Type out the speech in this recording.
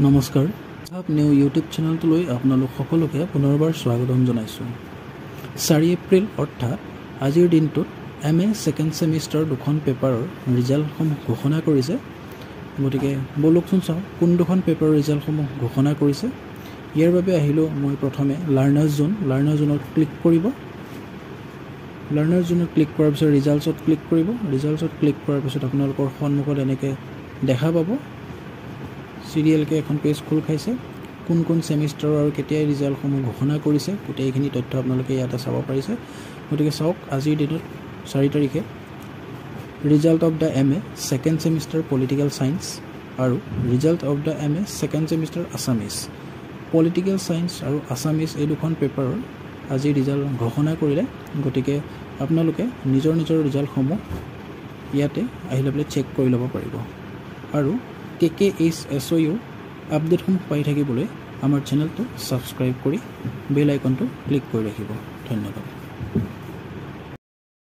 নমস্কাৰ new YouTube চেনেলটোলৈ আপোনালোক সকলোকে পুনৰবাৰ স্বাগতম জনাইছোঁ। 4 এপ্ৰিল অৰ্থাৎ আজিৰ দিনটোত MA ছেকেণ্ড ছেমিষ্টাৰ দুখন পেপাৰৰ ৰিজাল্টসমূহ ঘোষণা কৰিছে। গতিকে বলকচোন চাওঁ কোন দুখন পেপাৰৰ ৰিজাল্টসমূহ ঘোষণা কৰিছে। ইয়াৰ বাবে আহিলোঁ মই প্ৰথমে লাৰ্ণাৰ জোনত ক্লিক কৰিব। লাৰ্ণাৰ জোনত ক্লিক কৰাৰ পিছত ৰিজাল্টছত ক্লিক কৰিব। ৰিজাল্টছত ক্লিক কৰাৰ পিছত আপোনালোকৰ সন্মুখত এনেকৈ দেখা পাব চিৰিয়েলকৈ এখন পেজ খোল খাইছে। কোন কোন ছেমিষ্টাৰৰ আৰু কেতিয়া ৰিজাল্টসমূহ ঘোষণা কৰিছে গোটেইখিনি তথ্য আপোনালোকে ইয়াতে চাব পাৰিছে। গতিকে চাওক আজিৰ দিনত 4 তাৰিখে result of the MA second semester political science আৰু result of the MA second semester Assamese. Political science আৰু আছামিজ এই দুখন পেপাৰৰ আজি ৰিজাল্ট ঘোষণা কৰিলে। গতিকে আপোনালোকে নিজৰ ৰিজাল্টসমূহ ইয়াতে আহি লৈ পেলাই চেক কৰি ল'ব পাৰিব আৰু KKHSOU আপডেটসমূহ পাই থাকিবলৈ আমাৰ চেনেলটো ছাবস্ক্ৰাইব কৰি বেল আইকনটো ক্লিক কৰি ৰাখিব। ধন্যবাদ।